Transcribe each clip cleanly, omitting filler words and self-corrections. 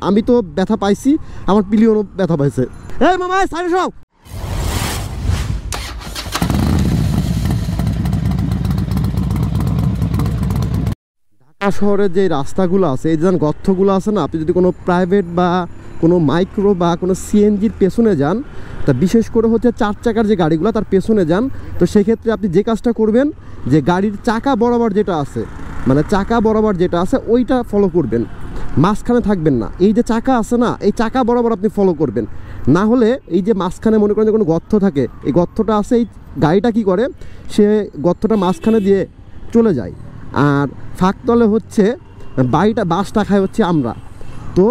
আমি তো ব্যথা পাইছি, আমার পিলিয়নও ব্যথা পাইছে। এই মামা সাইডে সব। ঢাকা শহরের যে রাস্তাগুলো আছে, এই যে গর্তগুলো আছে না, আপনি যদি কোনো প্রাইভেট বা কোনো মাইক্রো বা কোনো সিএনজির পেছনে যান, তা বিশেষ করে হচ্ছে 4 চাকার যে গাড়িগুলো তার পেছনে যান, তো সেক্ষেত্রে আপনি যে কাজটা করবেন যে গাড়ির চাকা বরাবর যেটা আছে, মানে চাকা বরাবর যেটা আছে ওইটা ফলো করবেন, মাঝখানে থাকবেন না। এই যে চাকা আছে না, এই চাকা বরাবর আপনি ফলো করবেন, না হলে এই যে মাঝখানে মনে করেন যে কোনো গর্ত থাকে, এই গর্তটা আছে, এই গাড়িটা কি করে, সে গর্তটা মাঝখানে দিয়ে চলে যায়। আর ফাঁকতলে হচ্ছে বাসটা খায় হচ্ছে আমরা। তো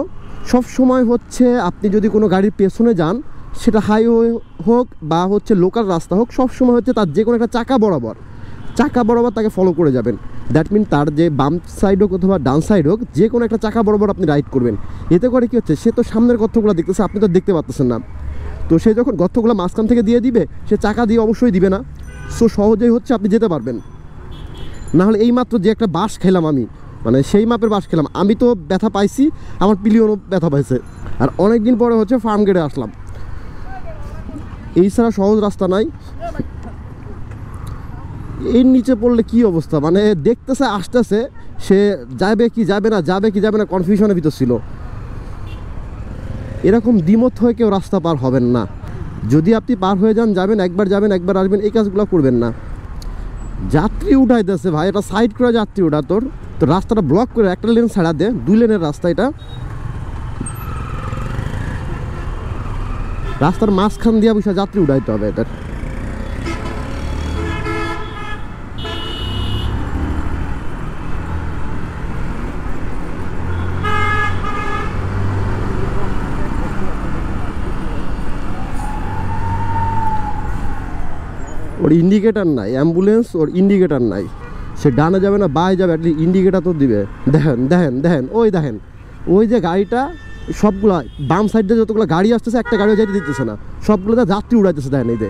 সব সময় হচ্ছে আপনি যদি কোনো গাড়ির পেছনে যান, সেটা হাইওয়ে হোক বা হচ্ছে লোকাল রাস্তা হোক, সব সময় হচ্ছে তার যে কোনো একটা চাকা বরাবর তাকে ফলো করে যাবেন। দ্যাট মিন তার যে বাম সাইড হোক অথবা ডান সাইড হোক, যে কোনো একটা চাকা বরাবর আপনি রাইড করবেন। এতে করে কি হচ্ছে, সে তো সামনের গর্তগুলো দেখতেছে, আপনি তো দেখতে পাচ্ছেন না। তো সে যখন গর্তগুলো মাঝখান থেকে দিয়ে দিবে, সে চাকা দিয়ে অবশ্যই দিবে না। সো সহজেই হচ্ছে আপনি যেতে পারবেন। না হলে এইমাত্র যে একটা বাস খেলাম আমি, মানে সেই মাপের বাস খেলাম, আমি তো ব্যথা পাইছি, আমার পিলিয়নও ব্যথা পাইছে। আর অনেক দিন পরে হচ্ছে ফার্ম গেটে আসলাম। এই ছাড়া সহজ রাস্তা নাই। এর নিচে পড়লে কি অবস্থা, মানে দেখতেছে আসতেছে, সে যাবে কি যাবে না কনফিউশনের ভিতর ছিল। এরকম দ্বিমত হয়ে কেউ রাস্তা পার হবেন না। যদি আপনি পার হয়ে যাবেন, একবার আসবেন, এই কাজগুলো করবেন না। যাত্রী উঠাইতেছে ভাই, এটা সাইড করে যাত্রী উঠা, তো রাস্তাটা ব্লক করে একটা লেন ছাড়া দে, 2 লেনের রাস্তা, এটা রাস্তার মাঝখান দিয়ে বসে যাত্রী উঠাইতে হবে। এটার ওর ইন্ডিকেটার নাই, অ্যাম্বুলেন্স ওর ইন্ডিকেটার নাই, সে ডানে যাবে না বাঁয়ে যাবে, অ্যাটলিস্ট ইন্ডিকেটার তো দিবে। দেখেন ওই যে গাড়িটা, সবগুলা বাম সাইডে যতগুলো গাড়ি আসতেছে, একটা গাড়িও যাইতে দিতেছে না, সবগুলোতে যাত্রী উড়াইতেছে। দেখেন এই যে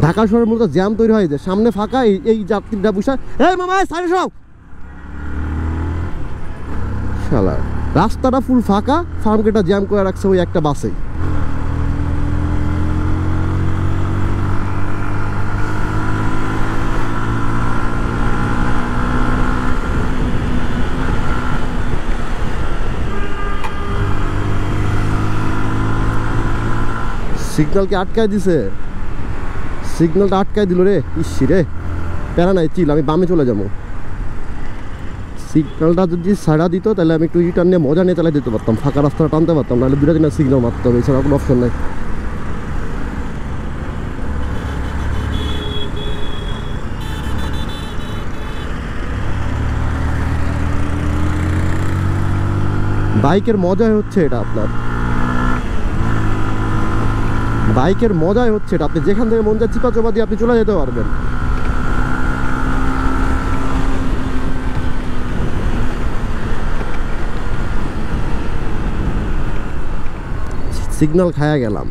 ঢাকা শহরের মূলত জ্যাম তৈরি হয়, যে সামনে ফাঁকা, এই যাত্রীটা বসে, এই মামা সাইডে সব। শালা রাস্তাটা ফুল ফাঁকা, ফার্ম গেটটা জ্যাম করে রাখছে ওই একটা বাসেই। সিগন্যালকে আটকায় দিছে, সিগন্যালটা আটকায় দিল রে, ইসি রে, প্যারা নাই, চিল, আমি বামে চলে যাবো। সিগন্যালটা যদি ছাড়া দিত, তাহলে আমি একটু রিটার্ন নিয়ে মজা নিয়ে চালাই দিতে পারতাম, ফাঁকা রাস্তাটা টানতে পারতাম, নাহলে 2টা দিনের সিগন্যাল মারতে হবে, এছাড়া কোনো অপশন নাই। বাইকের মজাই হচ্ছে এটা, আপনার বাইকের মজাই হচ্ছে এটা, আপনি যেখান থেকে মন যায় চিপা চোপা দিয়ে আপনি চলে যেতে পারবেন। সিগন্যাল খায়া গেলাম।